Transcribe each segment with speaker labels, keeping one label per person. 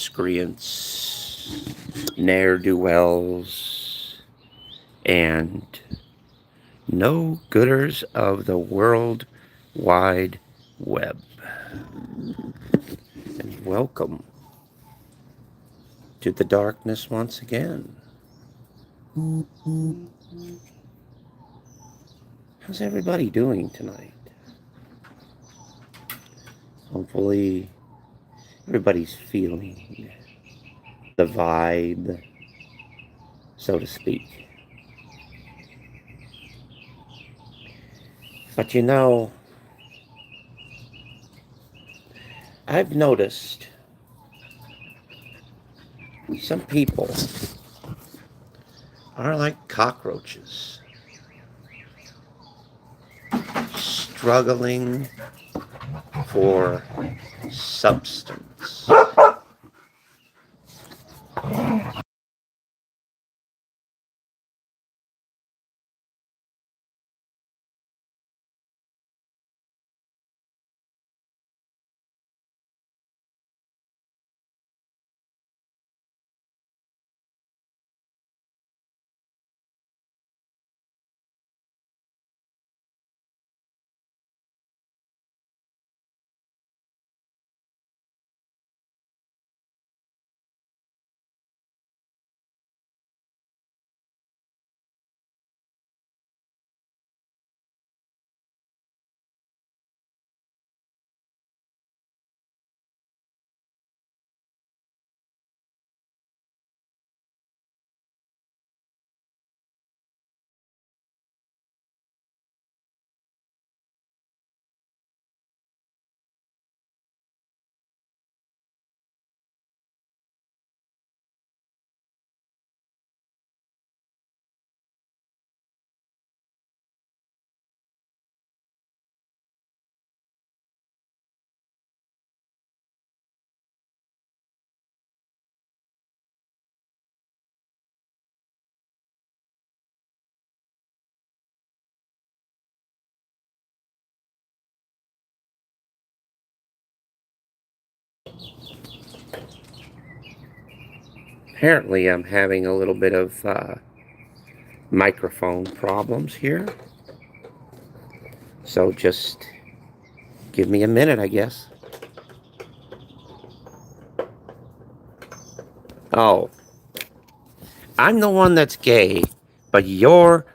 Speaker 1: miscreants, ne'er-do-wells, and no-gooders of the World Wide Web. And welcome to the darkness once again. How's everybody doing tonight? Hopefully, everybody's feeling the vibe, so to speak. But I've noticed some people are like cockroaches, struggling for substance. Apparently, I'm having a little bit of microphone problems here. So just give me a minute, I guess. Oh, I'm the one that's gay, but you're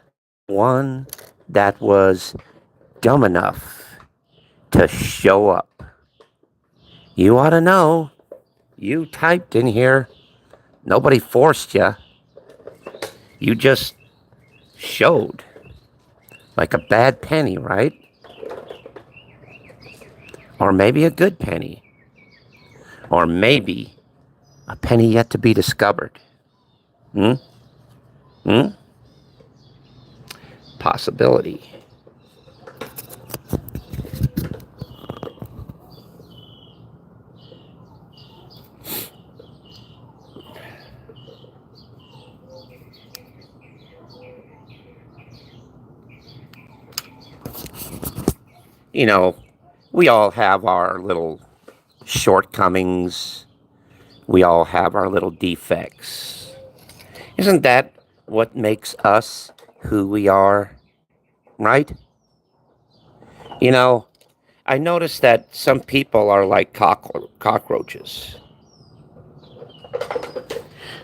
Speaker 1: the one that was dumb enough to show up. You ought to know. You typed in here. Nobody forced you. You just showed. Like a bad penny, right? Or maybe a good penny. Or maybe a penny yet to be discovered. Hmm? Hmm? Possibility. You know, we all have our little shortcomings. We all have our little defects. Isn't that what makes us who we are? Right? You know, I noticed that some people are like cockroaches.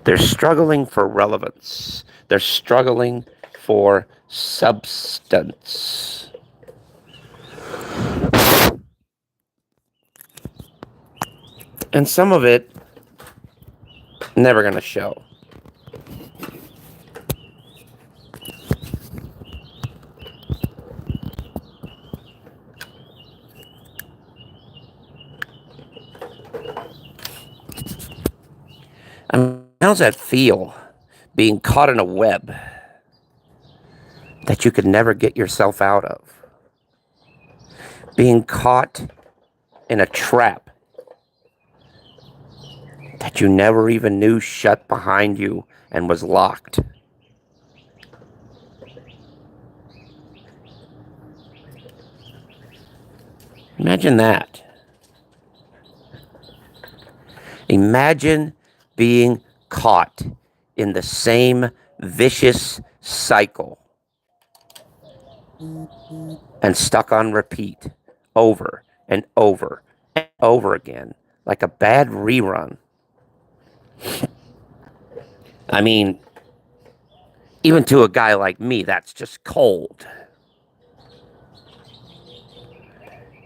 Speaker 1: They're struggling for relevance. They're struggling for substance. And some of it never going to show. I mean, how's that feel? Being caught in a web that you could never get yourself out of. Being caught in a trap that you never even knew shut behind you and was locked. Imagine that. Imagine being caught in the same vicious cycle and stuck on repeat over and over and over again, like a bad rerun. I mean, even to a guy like me, that's just cold.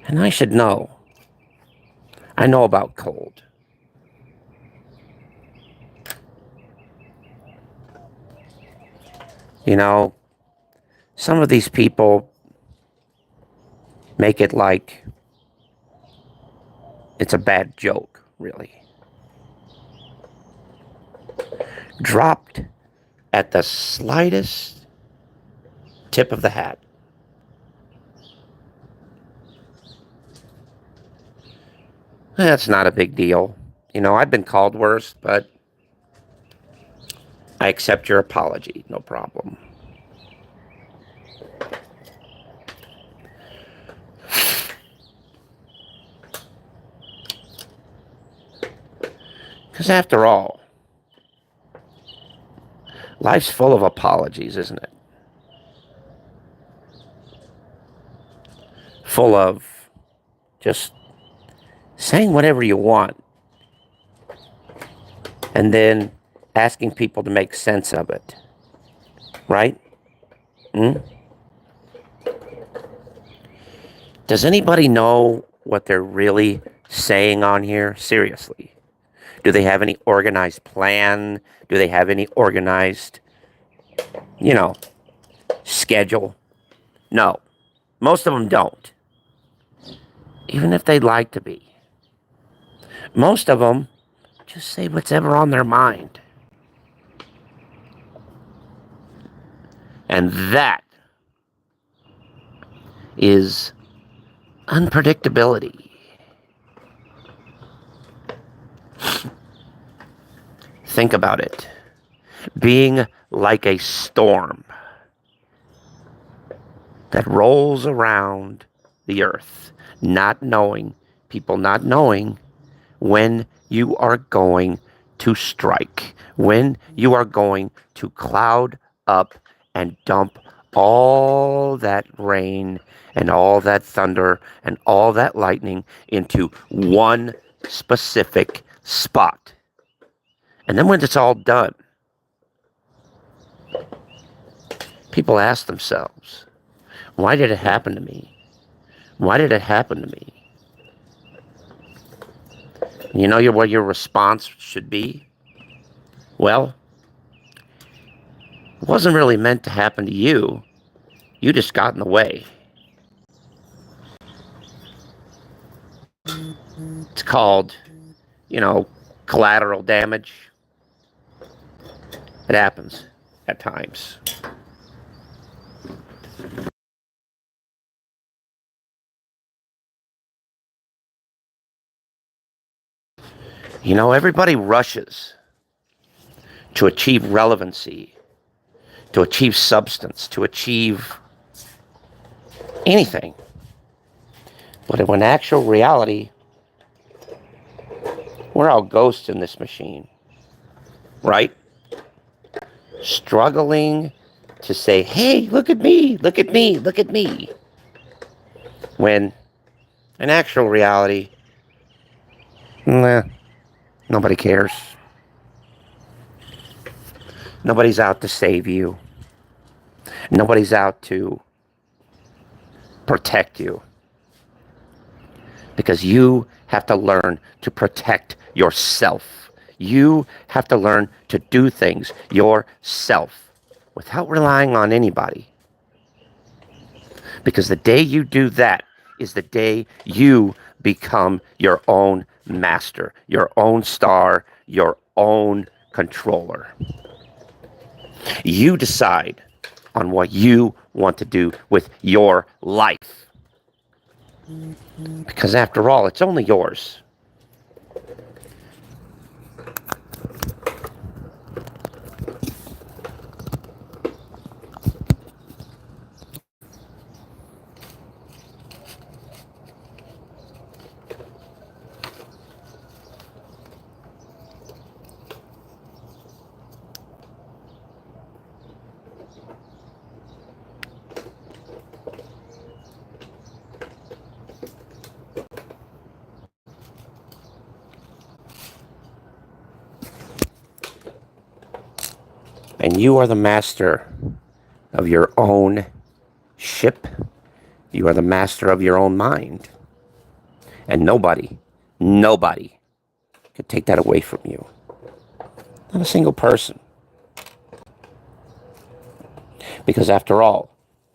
Speaker 1: And I should know. I know about cold. You know, some of these people make it like it's a bad joke, really. Dropped at the slightest tip of the hat. That's not a big deal. You know, I've been called worse, but I accept your apology, no problem. Because after all, life's full of apologies, isn't it? Full of just saying whatever you want and then asking people to make sense of it. Right? Hmm? Does anybody know what they're really saying on here? Seriously. Do they have any organized plan? Do they have any organized, you know, schedule? No. Most of them don't. Even if they'd like to be. Most of them just say what's ever on their mind. And that is unpredictability. Think about it. Being like a storm that rolls around the earth, people not knowing when you are going to strike, when you are going to cloud up and dump all that rain and all that thunder and all that lightning into one specific spot. And then when it's all done, people ask themselves, why did it happen to me? Why did it happen to me? You know what your response should be? Well, it wasn't really meant to happen to you. You just got in the way. It's called, you know, collateral damage. It happens at times. You know, everybody rushes to achieve relevancy, to achieve substance, to achieve anything. But in actual reality, we're all ghosts in this machine, right? Struggling to say, hey, look at me, look at me, look at me. When in actual reality, nah, nobody cares. Nobody's out to save you. Nobody's out to protect you. Because you have to learn to protect yourself. You have to learn to do things yourself without relying on anybody. Because the day you do that is the day you become your own master, your own star, your own controller. You decide on what you want to do with your life. Because after all, it's only yours. And you are the master of your own ship. You are the master of your own mind. And nobody could take that away from you. Not a single person. Because after all,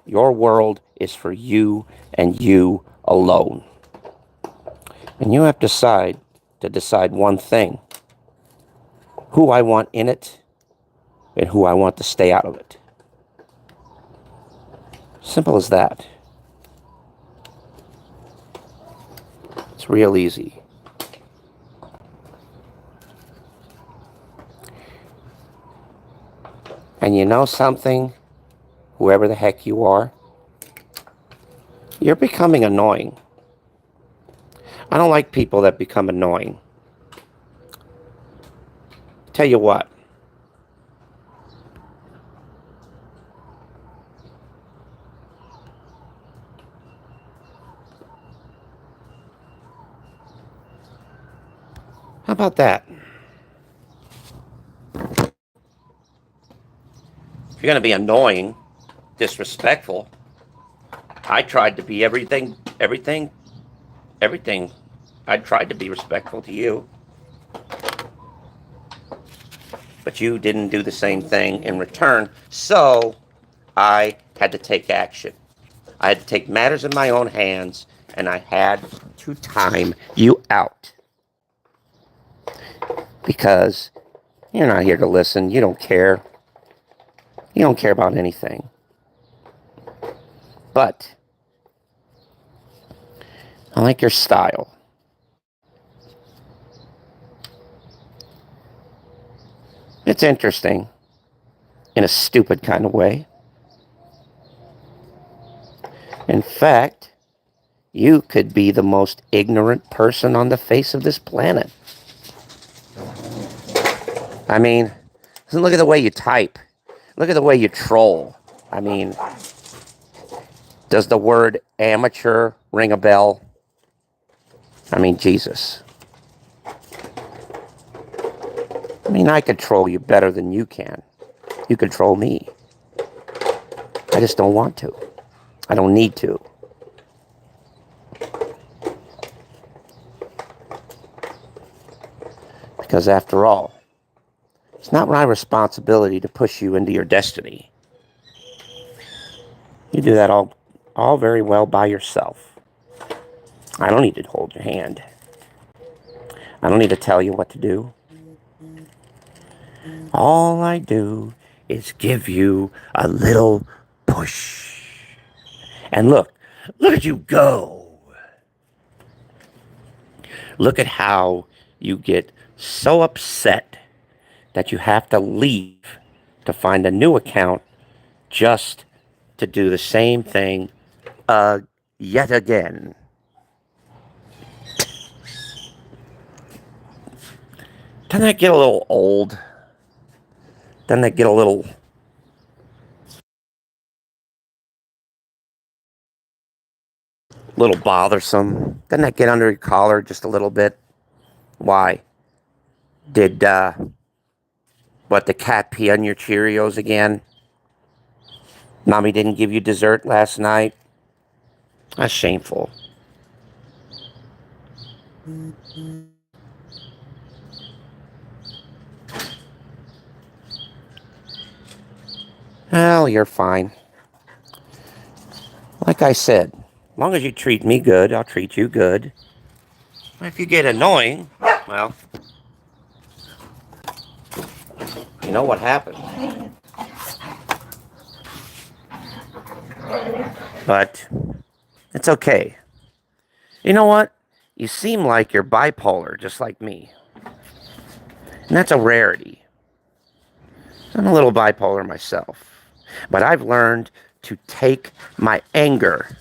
Speaker 1: your world is for you and you alone. And you have to decide one thing. Who I want in it and who I want to stay out of it. Simple as that. It's real easy. And you know something? Whoever the heck you are, you're becoming annoying. I don't like people that become annoying. Tell you what. How about that? If you're going to be annoying, disrespectful, I tried to be everything. I tried to be respectful to you. But you didn't do the same thing in return, so I had to take action. I had to take matters in my own hands, and I had to time you out. Because you're not here to listen. You don't care. You don't care about anything. But I like your style. It's interesting in a stupid kind of way. In fact, you could be the most ignorant person on the face of this planet. I mean, look at the way you type. Look at the way you troll. I mean, does the word amateur ring a bell? I mean, Jesus. I mean, I control you better than you can. You control me. I just don't want to. I don't need to. Because after all, it's not my responsibility to push you into your destiny. You do that all very well by yourself. I don't need to hold your hand. I don't need to tell you what to do. All I do is give you a little push. And look at you go. Look at how you get so upset that you have to leave to find a new account just to do the same thing yet again. Doesn't that get a little old? Doesn't that get a little bothersome? Doesn't that get under your collar just a little bit? Why? Did the cat pee on your Cheerios again? Mommy didn't give you dessert last night? That's shameful. Well, you're fine. Like I said, as long as you treat me good, I'll treat you good. If you get annoying, well, you know what happened. But it's okay. You know what? You seem like you're bipolar, just like me. And that's a rarity. I'm a little bipolar myself. But I've learned to take my anger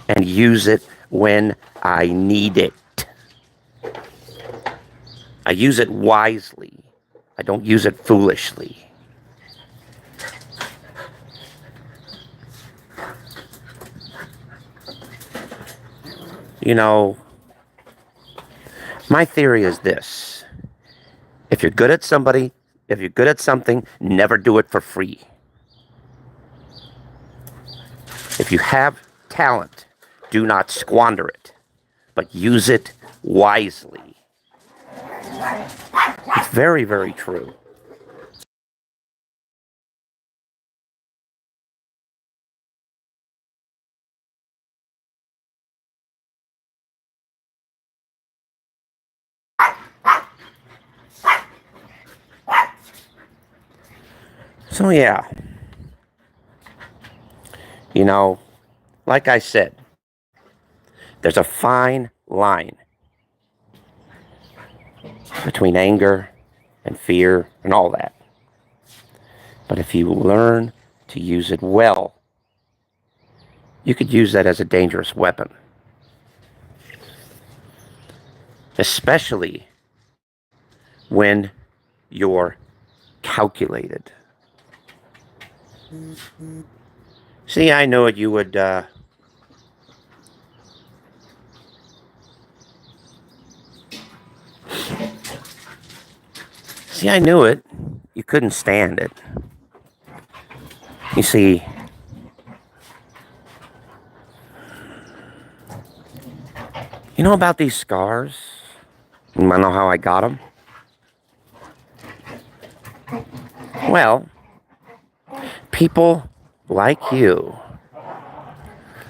Speaker 1: and use it when I need it. I use it wisely. I don't use it foolishly. You know, my theory is this. If you're good at somebody, If you're good at something, never do it for free. If you have talent, do not squander it, but use it wisely. It's very, very true. So, yeah, you know, like I said, there's a fine line between anger and fear and all that. But if you learn to use it well, you could use that as a dangerous weapon, especially when you're calculated. See, I knew it. You would. See, I knew it. You couldn't stand it. You see, you know about these scars? You want to know how I got them? Well, people like you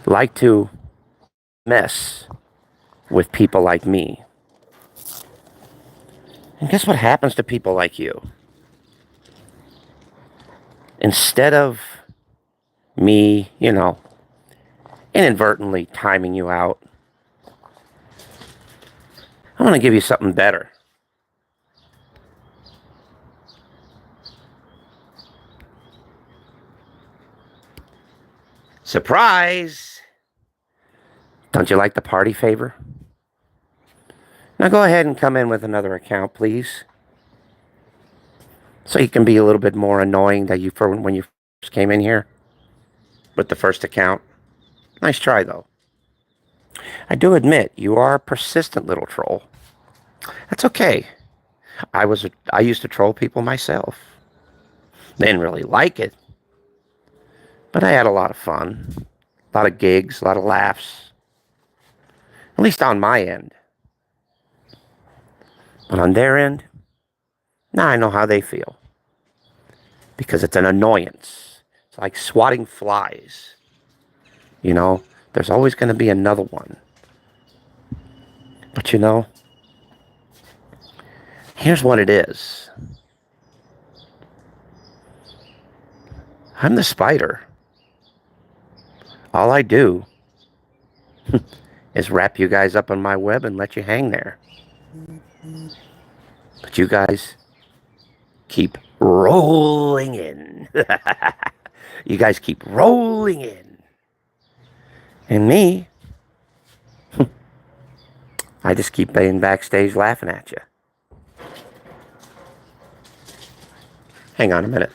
Speaker 1: like to mess with people like me. And guess what happens to people like you? Instead of me, inadvertently timing you out, I'm going to give you something better. Surprise! Don't you like the party favor? Now go ahead and come in with another account, please. So you can be a little bit more annoying that you for when you first came in here with the first account. Nice try, though. I do admit you are a persistent little troll. That's okay. I used to troll people myself. Didn't really like it, but I had a lot of fun, a lot of gigs, a lot of laughs. At least on my end. But on their end, now I know how they feel. Because it's an annoyance. It's like swatting flies. There's always going to be another one. But here's what it is. I'm the spider. All I do is wrap you guys up on my web and let you hang there. But you guys keep rolling in. You guys keep rolling in. And me, I just keep being backstage laughing at you. Hang on a minute.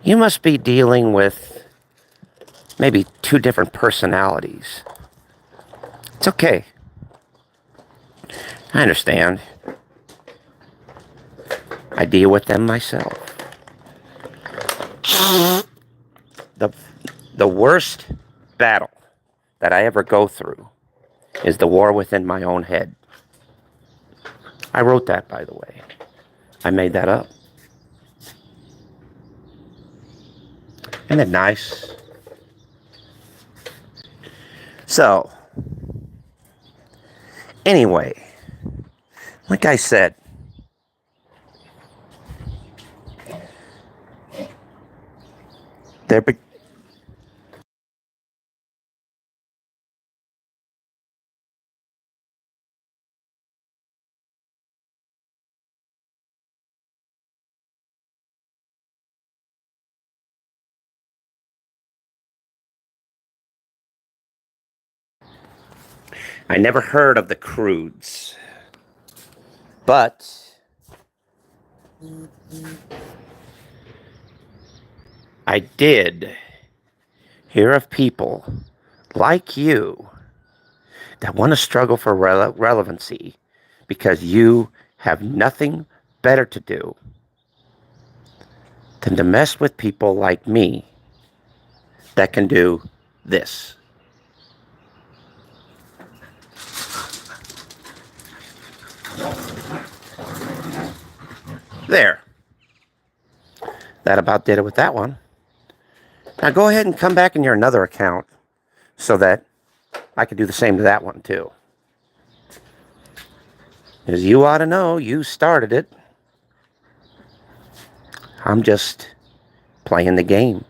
Speaker 1: You must be dealing with maybe two different personalities. It's okay. I understand. I deal with them myself. The, the worst battle that I ever go through is the war within my own head. I wrote that, by the way. I made that up. Isn't it nice? So, anyway, like I said, there be I never heard of the Crudes, but I did hear of people like you that want to struggle for relevancy because you have nothing better to do than to mess with people like me that can do this. There. That about did it with that one. Now go ahead and come back in your another account so that I could do the same to that one too. As you ought to know, you started it. I'm just playing the game.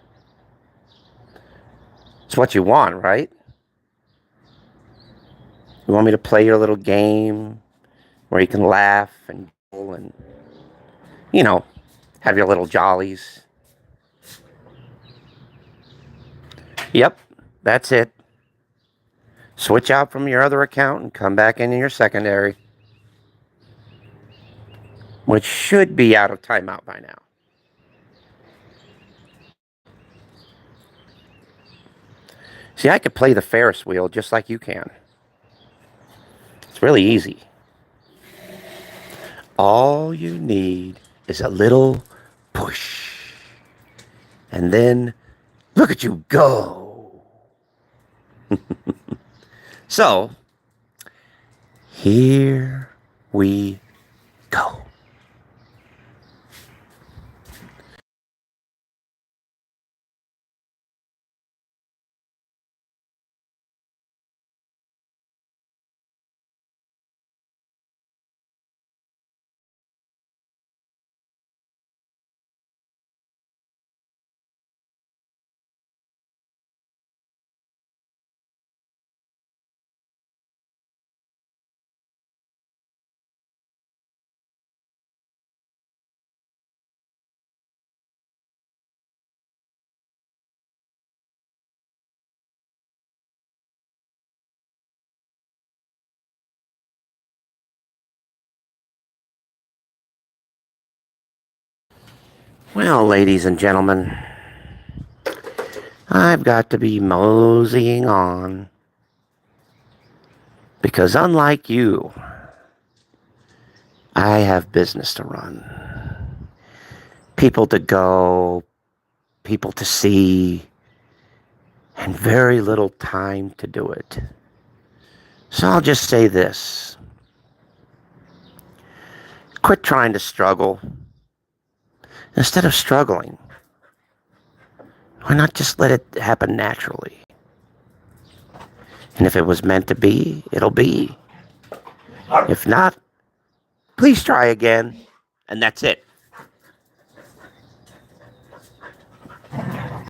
Speaker 1: It's what you want, right? You want me to play your little game where you can laugh and you know, have your little jollies. Yep, that's it. Switch out from your other account and come back in your secondary, which should be out of timeout by now. See, I could play the Ferris wheel just like you can. It's really easy. All you need is a little push. And then look at you go. So, here we go. Well, ladies and gentlemen, I've got to be moseying on because unlike you, I have business to run, people to go, people to see, and very little time to do it. So I'll just say this. Quit trying to struggle. Instead of struggling, why not just let it happen naturally? And if it was meant to be, it'll be. If not, please try again. And that's it.